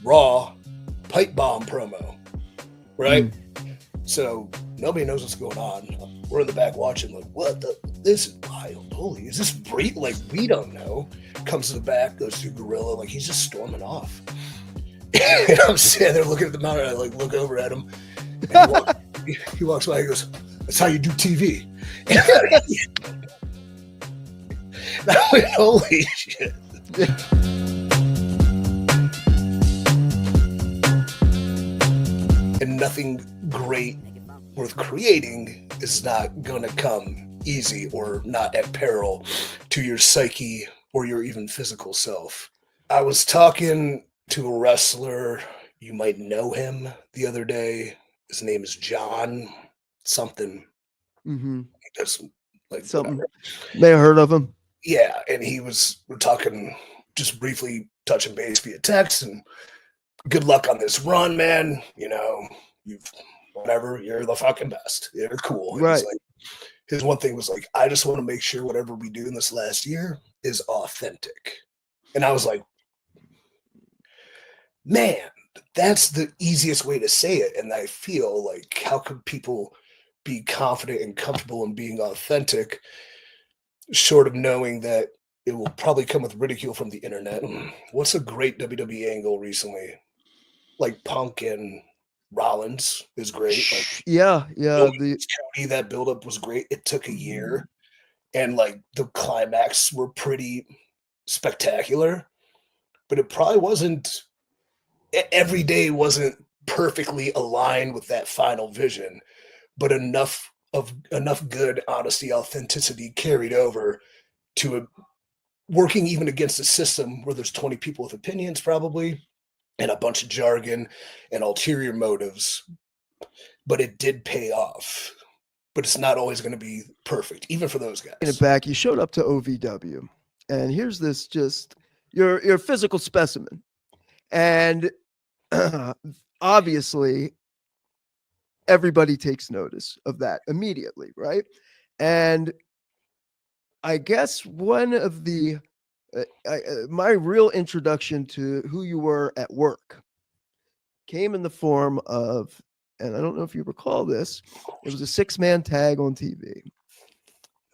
Raw Pipebomb promo, right? Mm. So nobody knows what's going on. We're in the back watching, like, what the? This is wild. Holy, is this Brie? Like, we don't know. Comes to the back, goes through Gorilla, like he's just storming off. And I'm standing there looking at the mountain. I like look over at him, and he walks by. He goes, "That's how you do TV." And I went, "Holy shit!" And nothing great worth creating is not going to come easy or not at peril to your psyche or your even physical self. I was talking to a wrestler, you might know him, the other day. His name is John something. Mm-hmm. He does like Something. whatever. May have heard of him. Yeah, and we're talking, just briefly touching base via text, and good luck on this run, man. You know, you're the fucking best. You're cool. Right. Like, his one thing was like, I just want to make sure whatever we do in this last year is authentic. And I was like, man, that's the easiest way to say it. And I feel like, how could people be confident and comfortable in being authentic, short of knowing that it will probably come with ridicule from the internet? What's a great WWE angle recently? Like Punk and Rollins is great. Like, yeah. Cody, that buildup was great. It took a year, and like the climax were pretty spectacular, but it probably wasn't. Every day wasn't perfectly aligned with that final vision, but enough good honesty, authenticity carried over to working even against a system where there's 20 people with opinions probably, and a bunch of jargon and ulterior motives, but it did pay off. But it's not always going to be perfect, even for those guys. In it back, you showed up to OVW, and here's this just your physical specimen, and obviously everybody takes notice of that immediately, right? And I guess one of the my real introduction to who you were at work came in the form of, and I don't know if you recall this, it was a 6-man tag on TV.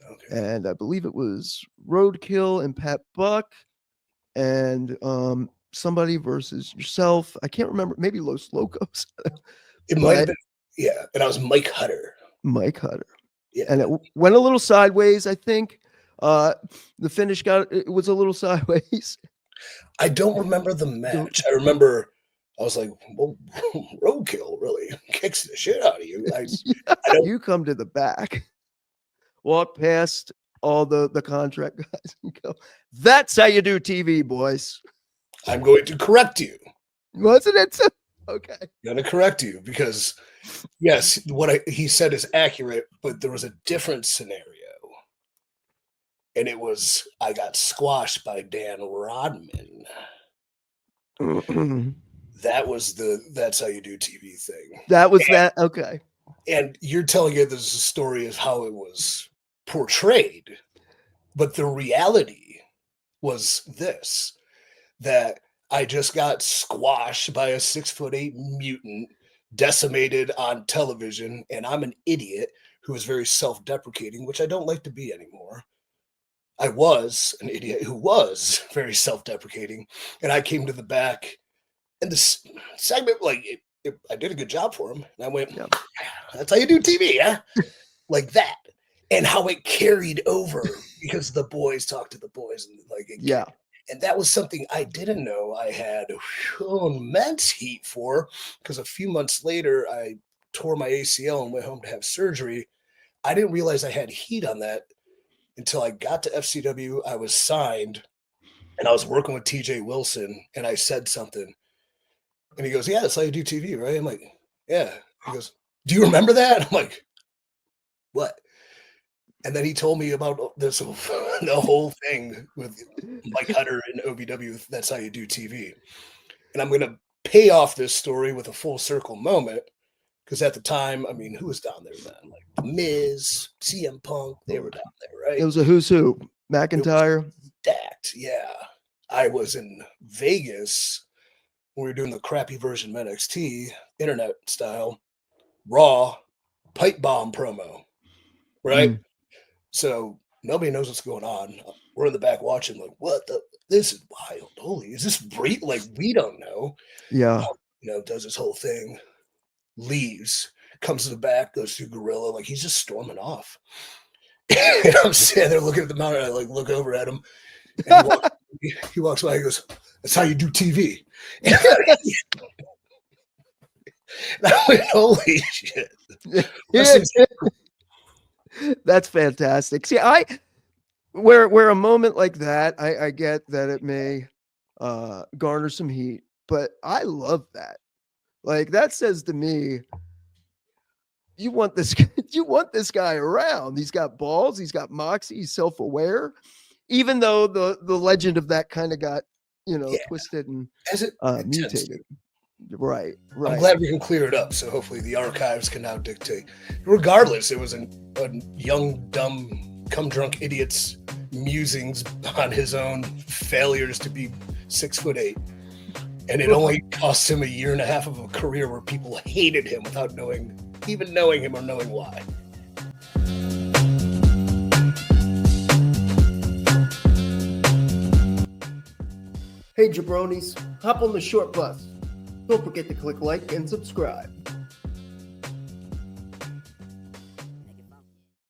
Okay. And I believe it was Roadkill and Pat Buck and somebody versus yourself. I can't remember, maybe Los Locos. It might have been, yeah. And I was Mike Hutter. Yeah. And it went a little sideways, I think. The finish it was a little sideways. I don't remember the match. I remember I was like, well, Roadkill really kicks the shit out of you. You come to the back, walk past all the contract guys and go, that's how you do TV, boys. I'm going to correct you. Wasn't it? Okay. I'm going to correct you because, yes, what he said is accurate, but there was a different scenario. And it was, I got squashed by Dan Rodman. That was that's how you do TV thing. That was that. Okay. And you're telling it there's a story of how it was portrayed, but the reality was this, that I just got squashed by a 6'8" mutant, decimated on television, and I'm an idiot who is very self-deprecating, which I don't like to be anymore. I was an idiot who was very self-deprecating, and I came to the back, and this segment, like, I did a good job for him, and I went, yeah, that's how you do TV, huh? Like that. And how it carried over because the boys talk to the boys, and like, yeah. And that was something I didn't know I had immense heat for, because a few months later, I tore my ACL and went home to have surgery. I didn't realize I had heat on that until I got to FCW. I was signed, and I was working with TJ Wilson, and I said something. And he goes, yeah, that's how you do TV, right? I'm like, yeah. He goes, do you remember that? I'm like, what? And then he told me about this, the whole thing with Mike Hutter and OVW. That's how you do TV. And I'm going to pay off this story with a full circle moment, because at the time, I mean, who was down there then? Like The Miz, CM Punk, they were down there, right? It was a who's who. McIntyre. Stacked, yeah. I was in Vegas when we were doing the crappy version of NXT, internet style, Raw, Pipebomb promo, right? Mm, So nobody knows what's going on. We're in the back watching, like, what the? This is wild. Holy, is this Brie? Like, we don't know. yeah. Does his whole thing, leaves, comes to the back, goes through Gorilla, like he's just storming off. And I'm standing there looking at the mountain. I like look over at him, and he walks by. He goes, "That's how you do TV." And I went, "Holy shit!" That's fantastic. See, where a moment like that, I get that it may garner some heat, but I love that. Like that says to me, you want this you want this guy around. He's got balls, he's got moxie, he's self-aware. Even though the legend of that kind of got, twisted and as it mutated. Right. I'm glad we can clear it up, so hopefully the archives can now dictate. Regardless, it was a young, dumb, cum-drunk idiot's musings on his own failures to be 6'8", and it only cost him 1.5 years of a career where people hated him without even knowing him or knowing why. Hey jabronis, hop on the short bus. Don't forget to click like and subscribe.